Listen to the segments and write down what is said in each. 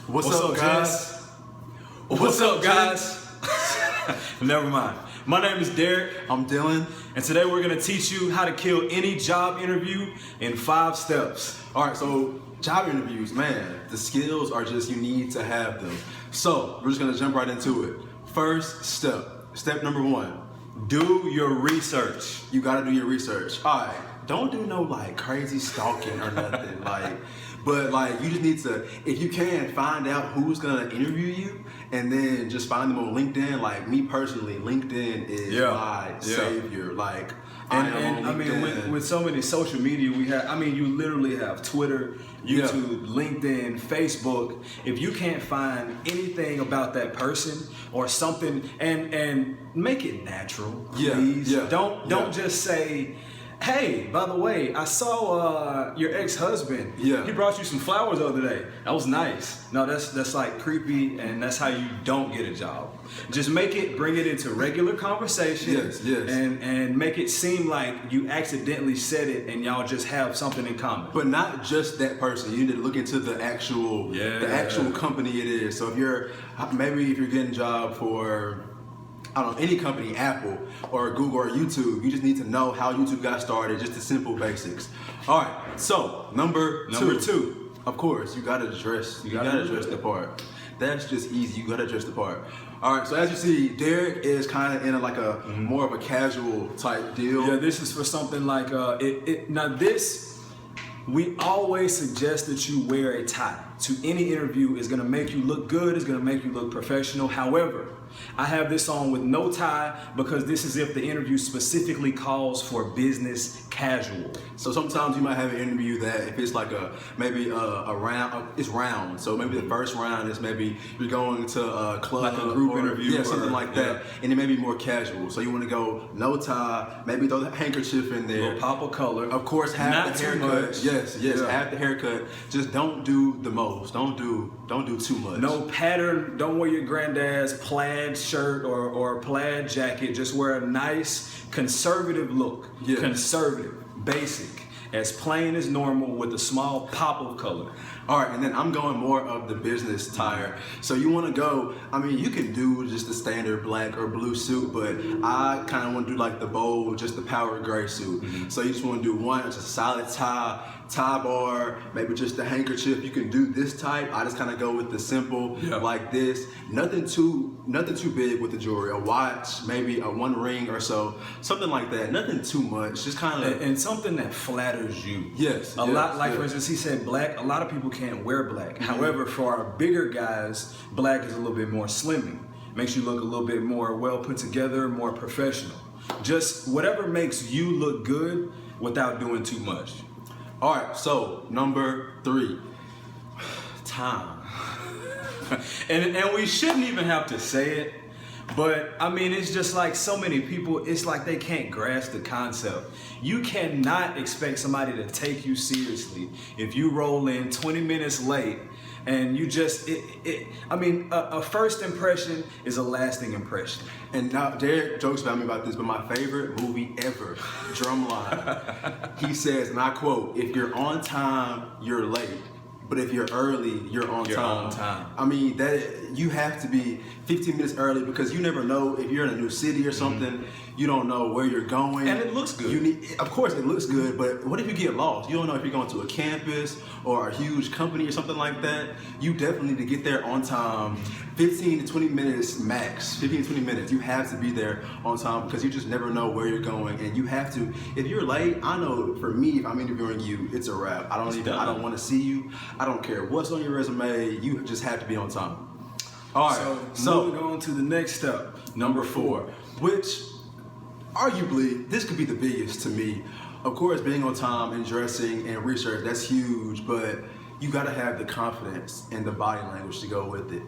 What's up, guys? What's up, guys? Never mind. My name is Derrick. I'm Dylan. And today we're going to teach you how to kill any job interview in 5 steps. All right, so job interviews, man, the skills are just, you need to have them. So we're just going to jump right into it. First step, step number 1. Do your research. You got to do your research. All right, don't do no like crazy stalking or nothing. But you just need to, if you can, find out who's gonna interview you, and then just find them on LinkedIn. Like me personally, LinkedIn is my savior. Like with so many social media we have, you literally have Twitter, YouTube, LinkedIn, Facebook. If you can't find anything about that person or something, and make it natural, please. Don't just say, hey, by the way, I saw your ex-husband. Yeah. He brought you some flowers the other day. That was nice. No, that's like creepy, and that's how you don't get a job. Just bring it into regular conversation. Yes. And make it seem like you accidentally said it and y'all just have something in common. But not just that person. You need to look into the actual company it is. So if you're getting a job for, I don't know, any company, Apple or Google or YouTube, you just need to know how YouTube got started, just the simple basics. All right, so number two, of course, you gotta dress. You gotta dress the part. That's just easy. You gotta dress the part. All right, so as you see, Derrick is kind of in a more of a casual type deal. Yeah, this is for something like we always suggest that you wear a tie to any interview. Is going to make you look good. It's going to make you look professional. However, I have this on with no tie because this is if the interview specifically calls for business casual. So sometimes you might have an interview that if it's like a round, it's round. So maybe the first round is maybe you're going to a club, like a group interview, something like that, and it may be more casual. So you want to go no tie, maybe throw the handkerchief in there, a little pop of color. Of course, have the haircut. Yes, have the haircut. Just don't do the most. Don't do too much. No pattern. Don't wear your granddad's plaid shirt or plaid jacket. Just wear a nice conservative look. Yeah. Conservative, basic, as plain as normal with a small pop of color. All right, and then I'm going more of the business attire. So you want to go, you can do just the standard black or blue suit, but I kind of want to do like the bold, just the power gray suit. Mm-hmm. So you just want to do one, just a solid tie bar, maybe just the handkerchief. You can do this type. I just kind of go with the simple, like this. Nothing too big with the jewelry. A watch, maybe a one ring or so, something like that. Nothing too much. Just kind of and something that flatters you. Yes. For instance, he said black. A lot of people can't wear black. Mm-hmm. However, for our bigger guys, black is a little bit more slimming. Makes you look a little bit more well put together, more professional. Just whatever makes you look good without doing too much. All right, so number 3, time. and we shouldn't even have to say it, but it's just like so many people, it's like they can't grasp the concept. You cannot expect somebody to take you seriously if you roll in 20 minutes late and you just, a first impression is a lasting impression. And now Derrick jokes about me about this, but my favorite movie ever, Drumline. He says, and I quote, "If you're on time, you're late. But if you're early, you're on time." That you have to be 15 minutes early because you never know if you're in a new city or something. Mm-hmm. You don't know where you're going. And it looks good. Of course, it looks good, but what if you get lost? You don't know if you're going to a campus or a huge company or something like that. You definitely need to get there on time. 15 to 20 minutes max. 15 to 20 minutes. You have to be there on time because you just never know where you're going. And you have to, if you're late, I know for me, if I'm interviewing you, it's a wrap. I don't want to see you. I don't care what's on your resume. You just have to be on time. All right. So moving on to the next step, number 4, which arguably this could be the biggest to me. Of course, being on time and dressing and research, that's huge, but you got to have the confidence and the body language to go with it.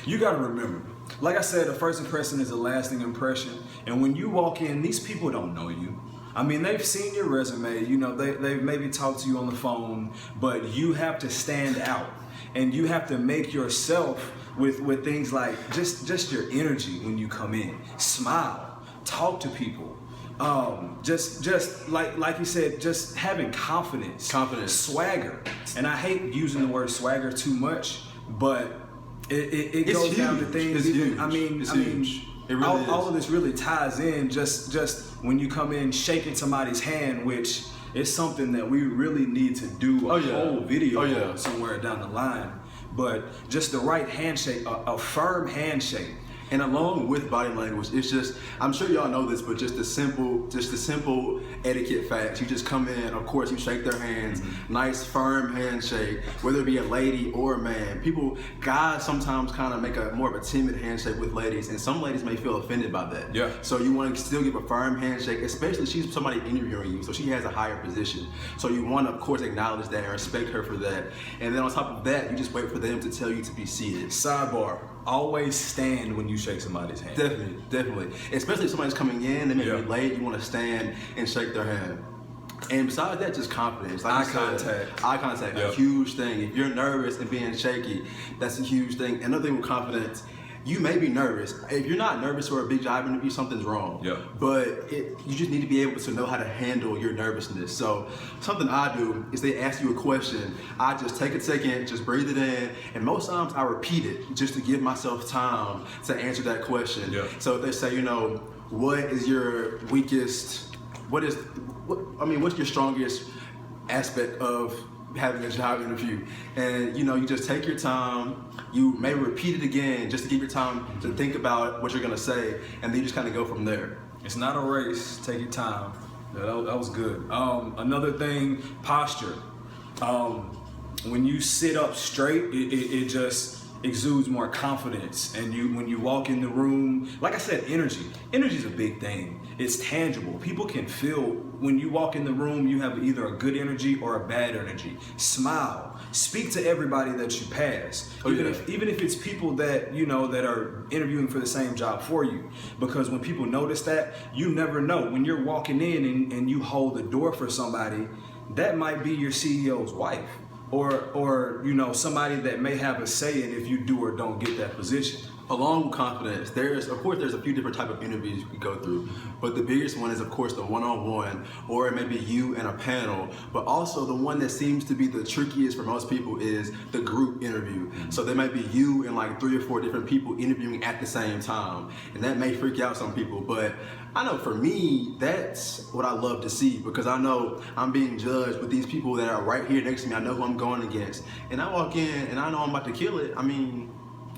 You got to remember, like I said, the first impression is a lasting impression. And when you walk in, these people don't know you. They've seen your resume, they've maybe talked to you on the phone, but you have to stand out and you have to make yourself with things like just your energy when you come in. Smile, talk to people. Just like you said, just having confidence, swagger. And I hate using the word swagger too much, but it goes huge. down to things. It's huge. I mean, it really all of this really ties in. Just when you come in shaking somebody's hand, which is something that we really need to do a whole video on somewhere down the line. But just the right handshake, a firm handshake. And along with body language, it's just, I'm sure y'all know this, but just the simple etiquette facts. You just come in, of course, you shake their hands, nice firm handshake, whether it be a lady or a man. Guys sometimes kind of make more of a timid handshake with ladies, and some ladies may feel offended by that. Yeah. So you want to still give a firm handshake, especially she's somebody interviewing you, so she has a higher position. So you want to, of course, acknowledge that and respect her for that. And then on top of that, you just wait for them to tell you to be seated. Sidebar. Always stand when you shake somebody's hand. Definitely. Especially if somebody's coming in, they may be late, you want to stand and shake their hand. And besides that, just confidence. Like eye contact, a huge thing. If you're nervous and being shaky, that's a huge thing. Another thing with confidence, you may be nervous. If you're not nervous for a big job interview, something's wrong. Yeah. But you just need to be able to know how to handle your nervousness. So something I do is they ask you a question, I just take a second, just breathe it in, and most times I repeat it just to give myself time to answer that question. Yeah. So if they say, what is your weakest, what's your strongest aspect of having a job interview? And you just take your time, you may repeat it again just to give your time to think about what you're gonna say, and then you just kind of go from there. It's not a race. Take your time. That was good. Another thing, posture. When you sit up straight, it just exudes more confidence. And when you walk in the room, like I said, energy is a big thing. It's tangible. People can feel when you walk in the room, you have either a good energy or a bad energy. Smile. Speak to everybody that you pass. Even if it's people that that are interviewing for the same job for you. Because when people notice that, you never know. When you're walking in and you hold the door for somebody, that might be your CEO's wife. Or somebody that may have a say in if you do or don't get that position. Along with confidence, there's a few different type of interviews you can go through, but the biggest one is of course the one-on-one, or it may be you and a panel, but also the one that seems to be the trickiest for most people is the group interview. So there might be you and like 3 or 4 different people interviewing at the same time, and that may freak out some people, but I know for me, that's what I love to see, because I know I'm being judged with these people that are right here next to me. I know who I'm going against, and I walk in and I know I'm about to kill it.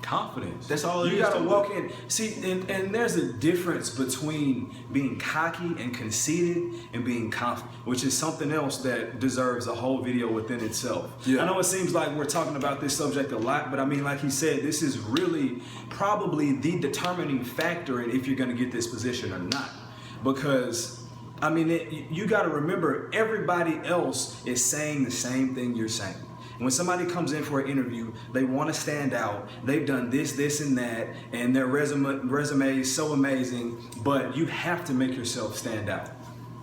Confidence. That's all you gotta walk in. See, and there's a difference between being cocky and conceited and being confident, which is something else that deserves a whole video within itself. Yeah. I know it seems like we're talking about this subject a lot, but I mean, like he said, this is really probably the determining factor in if you're gonna get this position or not. Because you gotta remember, everybody else is saying the same thing you're saying. When somebody comes in for an interview, they want to stand out. They've done this, and that, and their resume is so amazing, but you have to make yourself stand out.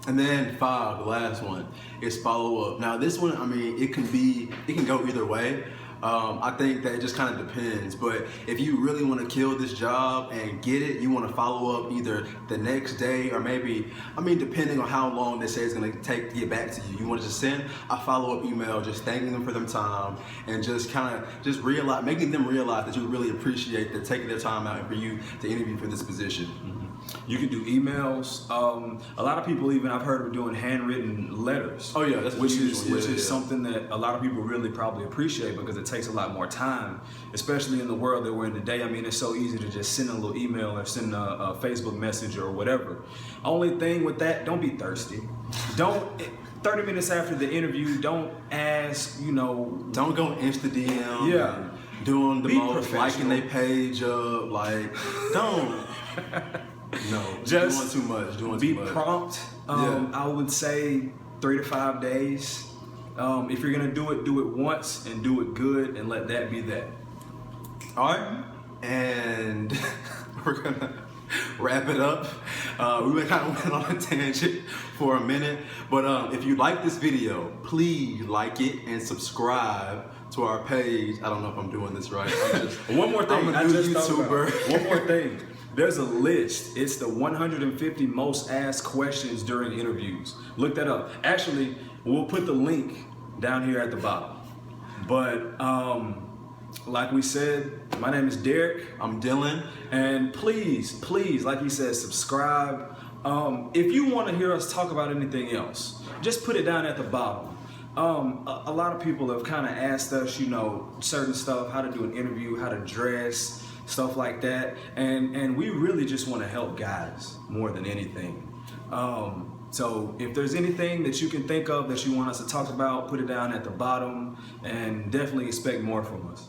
And then 5, the last one, is follow up. Now this one, it can go either way. I think that it just kind of depends, but if you really want to kill this job and get it, you want to follow up either the next day or maybe, depending on how long they say it's going to take to get back to you. You want to just send a follow-up email, just thanking them for their time, and just making them realize that you really appreciate them taking their time out for you to interview for this position. You can do emails. A lot of people, even I've heard of doing handwritten letters. Oh yeah, that's which is something that a lot of people really probably appreciate, because it takes a lot more time, especially in the world that we're in today. It's so easy to just send a little email or send a Facebook message or whatever. Only thing with that, don't be thirsty. 30 minutes after the interview, don't ask. Don't go Insta DM. Yeah. Doing the most, liking their page up, don't. No, just doing too much. Be prompt. I would say 3 to 5 days. If you're gonna do it once and do it good, and let that be that. All right, and we're gonna wrap it up. We kind of went on a tangent for a minute, but if you like this video, please like it and subscribe to our page. I don't know if I'm doing this right. One more thing. I'm a new YouTuber. One more thing. There's a list. It's the 150 most asked questions during interviews. Look that up. Actually, we'll put the link down here at the bottom. But like we said, my name is Derrick. I'm Dylan. And please, like he said, subscribe. If you want to hear us talk about anything else, just put it down at the bottom. A lot of people have kind of asked us, certain stuff, how to do an interview, how to dress, stuff like that. And we really just want to help guys more than anything. So if there's anything that you can think of that you want us to talk about, put it down at the bottom, and definitely expect more from us.